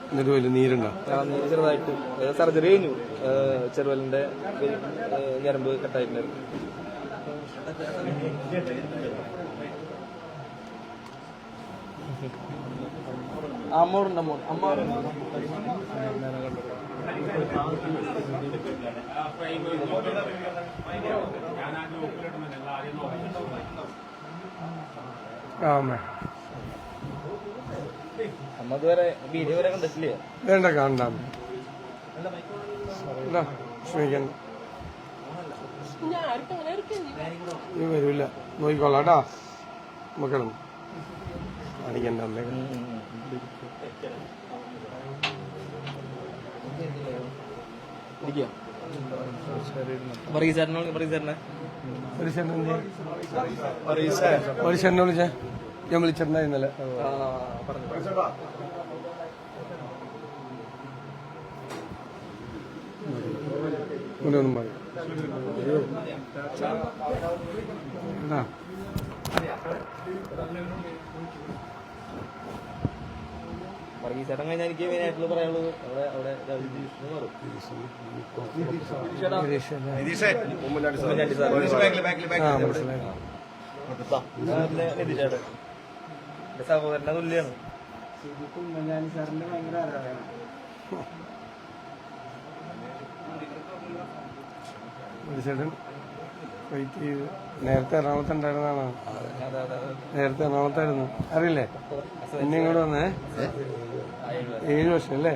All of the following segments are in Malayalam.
എന്നിട്ട് വലിയ നീരുണ്ടോ? നീര് ചെറുതായിട്ട് സർജറി കഴിഞ്ഞു. ചെറുവലിന്റെ ഞരമ്പ് കട്ടായിട്ടുണ്ടായിരുന്നു. അമ്മോടുണ്ട് അമ്മ അമ്മ ഇതുവരെ വീഡിയോ വരെ കണ്ടിട്ടില്ലേ? വേണ്ട കാണാം, ശ്രമിക്കണ്ട, നീ വരൂല, നോക്കിക്കോളാട്ടാ മക്കളും കാണിക്കണ്ട അമ്മേ. പരീക്ഷനെ വിളിച്ചേ, ഞാൻ വിളിച്ചിട്ടുണ്ടായിരുന്നല്ലേ. ഒന്നും മതി വർഗീസേട്ടൻ കഴിഞ്ഞാൽ എനിക്ക് മെയിനായിട്ടുള്ള പറയാനുള്ളത് അവിടെ നിതിഷേട്ടൻ എന്റെ സഹോദരന്റെ തുല്യാണ്. ചേട്ടൻ വെയിറ്റ് ചെയ്ത് നേരത്തെ എറണാകുളത്ത് ഉണ്ടായിരുന്നതാണ്. നേരത്തെ എറണാകുളത്തായിരുന്നു, അറിയില്ലേ? എന്നെ ഇങ്ങോട്ട് വന്നേ 7 വർഷം അല്ലേ?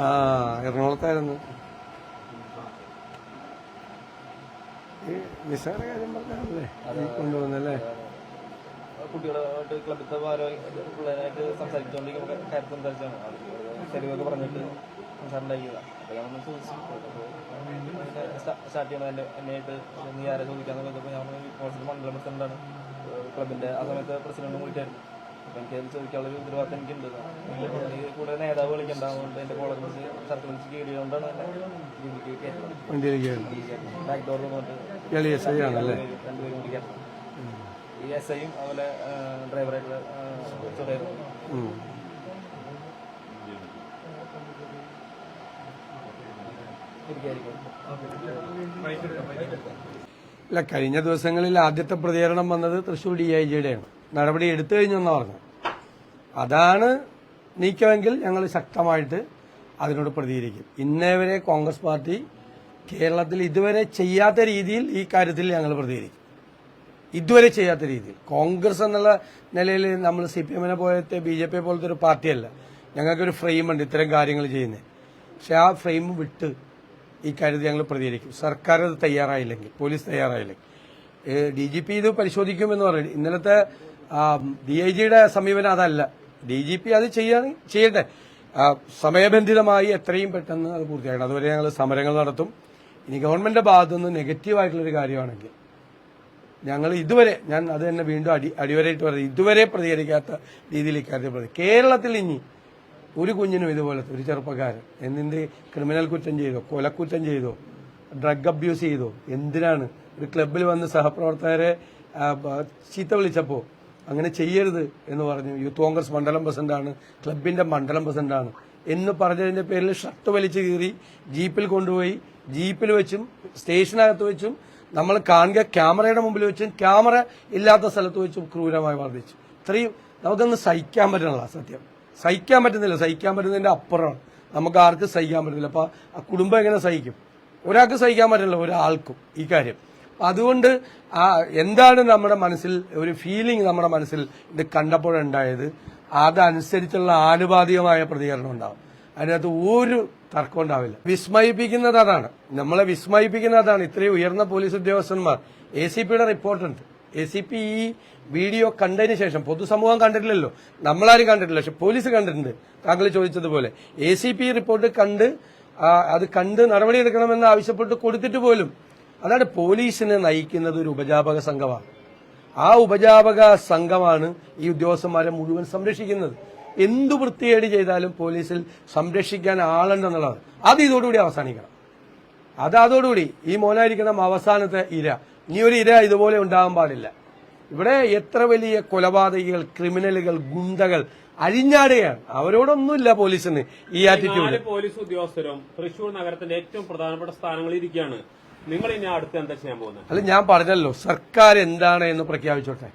ആ, എറണാകുളത്തായിരുന്നു. നിസ്സാര കാര്യം പറഞ്ഞല്ലേ കൊണ്ടുവന്നല്ലേ? കുട്ടികളായിട്ട് ക്ലബിലത്തെ പിള്ളേരായിട്ട് സംസാരിച്ചുകൊണ്ടിരിക്കുമ്പോൾ കാര്യം സംസാരിച്ചാണ് ശരിയൊക്കെ പറഞ്ഞിട്ട് സംസാരമുണ്ടാക്കിയതാണ്. അപ്പോൾ ഞാൻ ചോദിച്ചു സ്റ്റാർട്ട് ചെയ്യണം എന്നെയായിട്ട് നീ ആരെ ചോദിക്കാന്ന് പറഞ്ഞപ്പോൾ ഞാൻ കോൺഗ്രസ് മണ്ഡലം പ്രസിഡന്റാണ്. ക്ലബിന്റെ ആ സമയത്ത് പ്രസിഡന്റും കൂടിയായിരുന്നു. അപ്പം എനിക്ക് അത് ചോദിക്കാനുള്ള ഒരു ഉത്തരവാദിത്തം എനിക്കുണ്ട്. കൂടെ നേതാവ് കളിക്കണ്ടാവുകൊണ്ട് എന്റെ കോളേജ് വെച്ച് സർക്കിൾ വെച്ച് കയറിയതുകൊണ്ടാണ് ബാക്ക് ഡോറിൽ വന്നിട്ട് രണ്ടുപേരും കൂടി കയറ്റണം. ഈ എസ് ഐയും അതുപോലെ ഡ്രൈവറായിട്ടുള്ള ചുടയായിരുന്നു. ഇല്ല, കഴിഞ്ഞ ദിവസങ്ങളിൽ ആദ്യത്തെ പ്രതികരണം വന്നത് തൃശൂർ DIGയുടെയാണ്. നടപടി എടുത്തു കഴിഞ്ഞെന്നാണ് പറഞ്ഞത്. അതാണ് നീക്കമെങ്കിൽ ഞങ്ങൾ ശക്തമായിട്ട് അതിനോട് പ്രതികരിക്കും. ഇന്നേവരെ കോൺഗ്രസ് പാർട്ടി കേരളത്തിൽ ഇതുവരെ ചെയ്യാത്ത രീതിയിൽ ഈ കാര്യത്തിൽ ഞങ്ങൾ പ്രതികരിക്കും. ഇതുവരെ ചെയ്യാത്ത രീതിയിൽ. കോൺഗ്രസ് എന്നുള്ള നിലയിൽ നമ്മൾ CPM പോലത്തെ BJP പോലത്തെ ഒരു പാർട്ടിയല്ല. ഞങ്ങൾക്കൊരു ഫ്രെയിമുണ്ട് ഇത്തരം കാര്യങ്ങൾ ചെയ്യുന്നത്. പക്ഷെ ആ ഫ്രെയിം വിട്ട് ഈ കാര്യത്തിൽ ഞങ്ങൾ പ്രതികരിക്കും. സർക്കാർ അത് തയ്യാറായില്ലെങ്കിൽ, പോലീസ് തയ്യാറായില്ലെങ്കിൽ. DGP ഇത് പരിശോധിക്കുമെന്ന് പറയുന്നത്. ഇന്നലത്തെ DIGയുടെ സമീപനം അതല്ല. DGP അത് ചെയ്യട്ടെ, സമയബന്ധിതമായി എത്രയും പെട്ടെന്ന് അത് പൂർത്തിയാക്കണം. അതുവരെ ഞങ്ങൾ സമരങ്ങൾ നടത്തും. ഇനി ഗവൺമെന്റിന്റെ ഭാഗത്തുനിന്ന് നെഗറ്റീവായിട്ടുള്ളൊരു കാര്യമാണെങ്കിൽ ഞങ്ങൾ ഇതുവരെ, ഞാൻ അത് തന്നെ വീണ്ടും അടിവരയിട്ട് പറയുന്നത്, ഇതുവരെ പ്രതികരിക്കാത്ത രീതിയിൽ ഇക്കാര്യത്തിൽ കേരളത്തിൽ ഇനി ഒരു കുഞ്ഞിനും ഇതുപോലത്തെ ഒരു ചെറുപ്പക്കാരൻ എന്തിന്റെ ക്രിമിനൽ കുറ്റം ചെയ്തോ, കൊലക്കുറ്റം ചെയ്തോ, ഡ്രഗ് അബ്യൂസ് ചെയ്തോ, എന്തിനാണ് ഒരു ക്ലബിൽ വന്ന് സഹപ്രവർത്തകരെ ചീത്ത വിളിച്ചപ്പോൾ അങ്ങനെ ചെയ്യരുത് എന്ന് പറഞ്ഞു. യൂത്ത് കോൺഗ്രസ് മണ്ഡലം പ്രസിഡന്റാണ്, ക്ലബിന്റെ മണ്ഡലം പ്രസിഡന്റാണ് എന്ന് പറഞ്ഞതിന്റെ പേരിൽ ഷർട്ട് വലിച്ചു കീറി ജീപ്പിൽ കൊണ്ടുപോയി, ജീപ്പിൽ വെച്ചും സ്റ്റേഷനകത്ത് വെച്ചും നമ്മൾ കാണുക ക്യാമറയുടെ മുമ്പിൽ വെച്ചും ക്യാമറ ഇല്ലാത്ത സ്ഥലത്ത് വെച്ചും ക്രൂരമായി വർദ്ധിച്ചു. ഇത്രയും നമുക്കൊന്ന് സഹിക്കാൻ പറ്റണല്ല, സത്യം സഹിക്കാൻ പറ്റുന്നില്ല. സഹിക്കാൻ പറ്റുന്നതിന്റെ അപ്പുറമാണ്. നമുക്ക് ആർക്കും സഹിക്കാൻ പറ്റുന്നില്ല. അപ്പൊ ആ കുടുംബം എങ്ങനെ സഹിക്കും? ഒരാൾക്ക് സഹിക്കാൻ പറ്റില്ല, ഒരാൾക്കും ഈ കാര്യം. അതുകൊണ്ട് എന്താണ് നമ്മുടെ മനസ്സിൽ ഒരു ഫീലിംഗ്, നമ്മുടെ മനസ്സിൽ ഇത് കണ്ടപ്പോഴുണ്ടായത്, അതനുസരിച്ചുള്ള ആനുപാതികമായ പ്രതികരണം ഉണ്ടാവും. അതിനകത്ത് ഒരു തർക്കം ഉണ്ടാവില്ല. വിസ്മയിപ്പിക്കുന്നത് അതാണ്, നമ്മളെ വിസ്മയിപ്പിക്കുന്നത് അതാണ്. ഇത്രയും ഉയർന്ന പോലീസ് ഉദ്യോഗസ്ഥന്മാർ, ACPയുടെ റിപ്പോർട്ടുണ്ട്. ACP ഈ വീഡിയോ കണ്ടതിന് ശേഷം, പൊതുസമൂഹം കണ്ടിട്ടില്ലല്ലോ, നമ്മളാരും കണ്ടിട്ടില്ല, പക്ഷെ പോലീസ് കണ്ടിട്ടുണ്ട്. താങ്കൾ ചോദിച്ചതുപോലെ ACP റിപ്പോർട്ട് അത് കണ്ട് നടപടിയെടുക്കണമെന്ന് ആവശ്യപ്പെട്ട് കൊടുത്തിട്ട് പോലും, അതാണ് പോലീസിനെ നയിക്കുന്നത് ഒരു ഉപജാപക സംഘമാണ്. ആ ഉപജാപക സംഘമാണ് ഈ ഉദ്യോഗസ്ഥന്മാരെ മുഴുവൻ സംരക്ഷിക്കുന്നത്. എന്തു വൃത്തികേട് ചെയ്താലും പോലീസിൽ സംരക്ഷിക്കാൻ ആളുണ്ടെന്നുള്ളത് അത് ഇതോടുകൂടി അവസാനിക്കണം. അതോടുകൂടി ഈ മോനായിരിക്കണം അവസാനത്തെ ഇര. ഇനി ഒരു ഇര ഇതുപോലെ ഉണ്ടാകാൻ പാടില്ല. ഇവിടെ എത്ര വലിയ കൊലപാതകികൾ, ക്രിമിനലുകൾ, ഗുണ്ടകൾ അരിഞ്ഞാടുകയാണ്. അവരോടൊന്നുമില്ല പോലീസിന് ഈ ആറ്റിറ്റ്യൂഡ്. 4 പോലീസ് ഉദ്യോഗസ്ഥരും തൃശൂർ നഗരത്തിന്റെ ഏറ്റവും പ്രധാനപ്പെട്ട സ്ഥാനങ്ങളിൽ ഇരിക്കുകയാണ്. നിങ്ങൾ ഇനി അടുത്ത് എന്താ ചെയ്യാൻ പോകുന്നത്? അല്ല, ഞാൻ പറഞ്ഞല്ലോ, സർക്കാർ എന്താണ് എന്ന് പ്രഖ്യാപിച്ചോട്ടെ.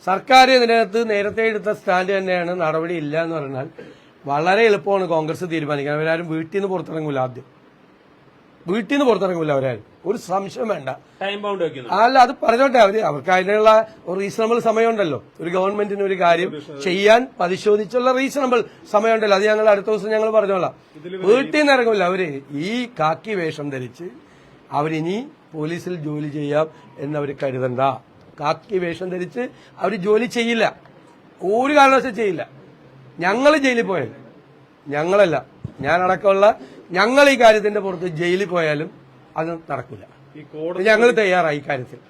സർക്കാർ ഇതിനകത്ത് നേരത്തെ എടുത്ത സ്റ്റാൻഡ് തന്നെയാണ്. നടപടി ഇല്ല എന്ന് പറഞ്ഞാൽ വളരെ എളുപ്പമാണ് കോൺഗ്രസ് തീരുമാനിക്കാൻ. അവരാരും വീട്ടിൽ നിന്ന് പുറത്തിറങ്ങൂല. ആദ്യം വീട്ടിൽ നിന്ന് പുറത്തിറങ്ങൂല അവരാരും, ഒരു സംശയം വേണ്ട. ടൈം ബൗണ്ട് വെക്കുന്നു. അല്ല, അത് പറഞ്ഞോട്ടെ. അവർക്ക് അതിനുള്ള ഒരു റീസണബിൾ സമയമുണ്ടല്ലോ. ഒരു ഗവൺമെന്റിന് ഒരു കാര്യം ചെയ്യാൻ പരിശോധിച്ചുള്ള റീസണബിൾ സമയമുണ്ടല്ലോ. അത് ഞങ്ങൾ അടുത്ത ദിവസം ഞങ്ങൾ പറഞ്ഞോളാം. വീട്ടിൽ നിന്ന് ഇറങ്ങില്ല അവര്. ഈ കാക്കി വേഷം ധരിച്ച് അവരിനി പോലീസിൽ ജോലി ചെയ്യാം എന്നവർ കരുതണ്ട. കാക്കി വേഷം ധരിച്ച് അവർ ജോലി ചെയ്യില്ല, ഒരു കാരണവശാലും ചെയ്യില്ല. ഞങ്ങൾ ജയിലിൽ പോയാലും, ഞങ്ങളല്ല, ഞാനടക്കമുള്ള ഞങ്ങൾ ഈ കാര്യത്തിന്റെ പുറത്ത് ജയിലിൽ പോയാലും അത് നടക്കില്ല. ഞങ്ങൾ തയ്യാറായി ഈ കാര്യത്തിൽ.